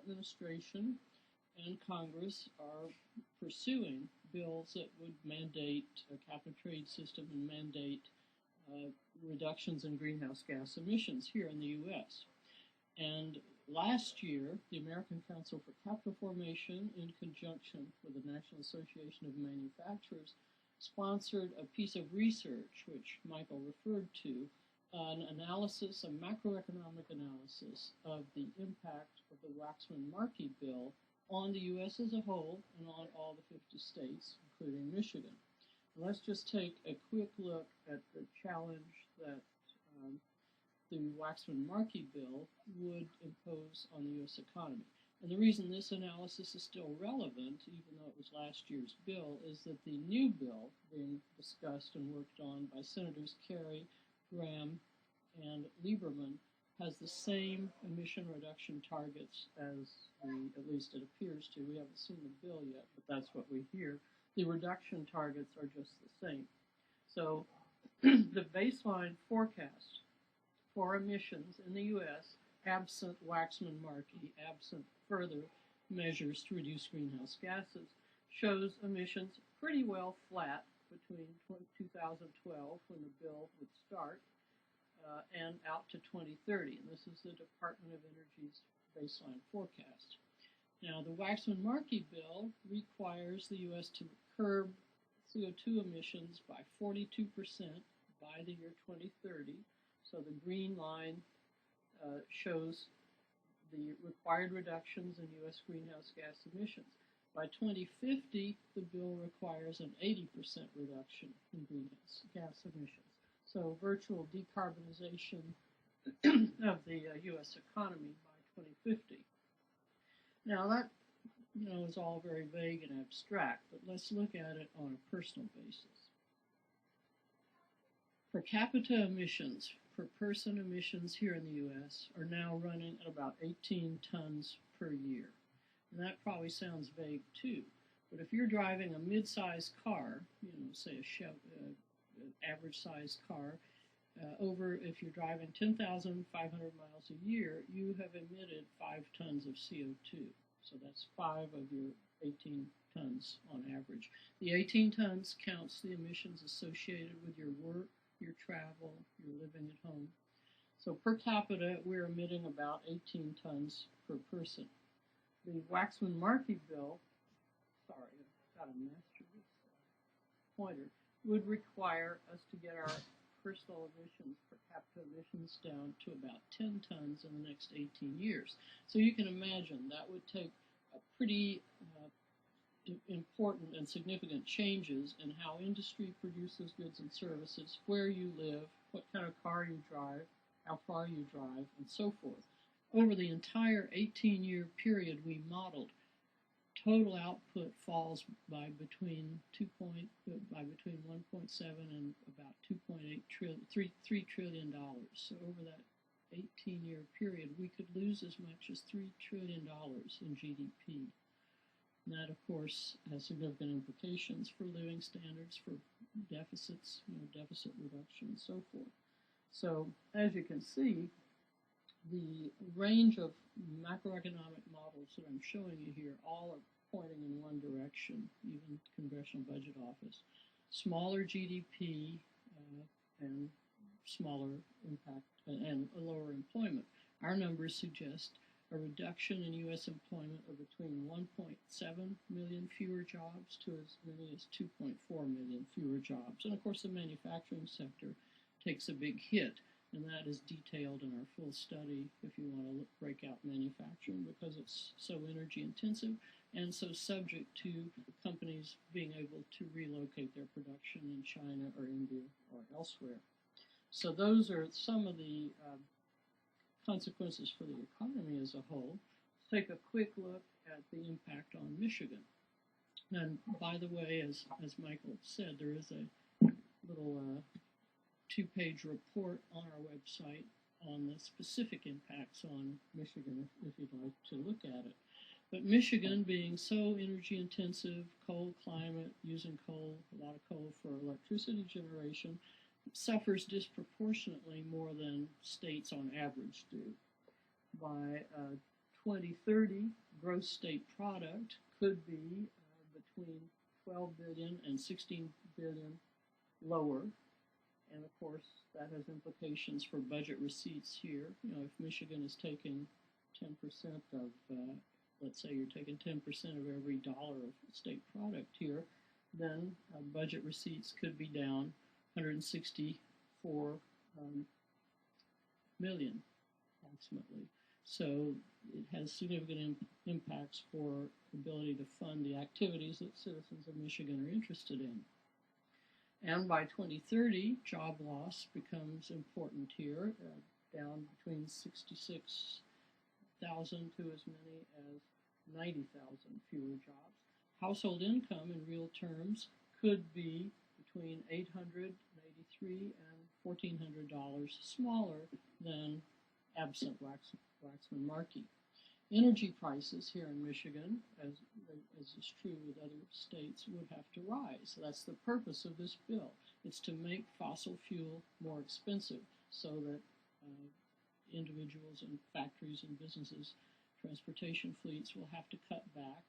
administration and Congress are pursuing bills that would mandate a cap-and-trade system and mandate reductions in greenhouse gas emissions here in the U.S. And last year, the American Council for Capital Formation, in conjunction with the National Association of Manufacturers, sponsored a piece of research, which Michael referred to, an analysis, a macroeconomic analysis of the impact of the Waxman-Markey bill on the U.S. as a whole and on all the 50 states, including Michigan. And let's just take a quick look at the challenge that the Waxman-Markey bill would impose on the U.S. economy. And the reason this analysis is still relevant, even though it was last year's bill, is that the new bill being discussed and worked on by Senators Kerry, Graham, and Lieberman has the same emission reduction targets as at least it appears to. We haven't seen the bill yet, but that's what we hear. The reduction targets are just the same. So the baseline forecast for emissions in the U.S., absent Waxman-Markey, absent further measures to reduce greenhouse gases, shows emissions pretty well flat between 2012, when the bill would start, and out to 2030. And this is the Department of Energy's baseline forecast. Now, the Waxman-Markey bill requires the U.S. to curb CO2 emissions by 42% by the year 2030. So the green line shows the required reductions in U.S. greenhouse gas emissions. By 2050, the bill requires an 80% reduction in greenhouse gas emissions. So virtual decarbonization of the U.S. economy by 2050. Now that is all very vague and abstract, but let's look at it on a personal basis. Per capita emissions, per person emissions here in the U.S. are now running at about 18 tons per year. And that probably sounds vague too, but if you're driving a mid-sized car, say a average-sized car, if you're driving 10,500 miles a year, you have emitted 5 tons of CO2. So that's 5 of your 18 tons on average. The 18 tons counts the emissions associated with your work, your travel, your living at home. So per capita, we're emitting about 18 tons per person. The Waxman-Markey bill, sorry, I've got to master this pointer, would require us to get our personal emissions, per capita emissions, down to about 10 tons in the next 18 years. So you can imagine that would take a pretty important and significant changes in how industry produces goods and services, where you live, what kind of car you drive, how far you drive, and so forth. Over the entire 18-year period we modeled, total output falls by between 1.7 and about 3 trillion dollars. So over that 18-year period, we could lose as much as $3 trillion in GDP. And that, of course, has significant implications for living standards, for deficits, deficit reduction, and so forth. So, as you can see, the range of macroeconomic models that I'm showing you here all are pointing in one direction, even Congressional Budget Office. Smaller GDP and smaller impact and a lower employment. Our numbers suggest a reduction in U.S. employment of between 1.7 million fewer jobs to as many as 2.4 million fewer jobs. And of course, the manufacturing sector takes a big hit, and that is detailed in our full study if you want to break out manufacturing, because it's so energy intensive and so subject to companies being able to relocate their production in China or India or elsewhere. So those are some of the consequences for the economy as a whole. Let's take a quick look at the impact on Michigan. And by the way, as Michael said, there is a little 2-page report on our website on the specific impacts on Michigan if you'd like to look at it. But Michigan, being so energy intensive, cold climate, using coal, a lot of coal for electricity generation, suffers disproportionately more than states on average do. By 2030, gross state product could be between 12 billion and 16 billion lower. And of course, that has implications for budget receipts here. You know, if Michigan is taking 10% of, let's say you're taking 10% of every dollar of state product here, then budget receipts could be down 164 million approximately. So it has significant impacts for ability to fund the activities that citizens of Michigan are interested in. And by 2030, job loss becomes important here, down between 66,000 to as many as 90,000 fewer jobs. Household income in real terms could be between $883 and $1,400 smaller than absent Waxman-Markey. Energy prices here in Michigan, as is true with other states, would have to rise. So that's the purpose of this bill. It's to make fossil fuel more expensive so that individuals and factories and businesses, transportation fleets will have to cut back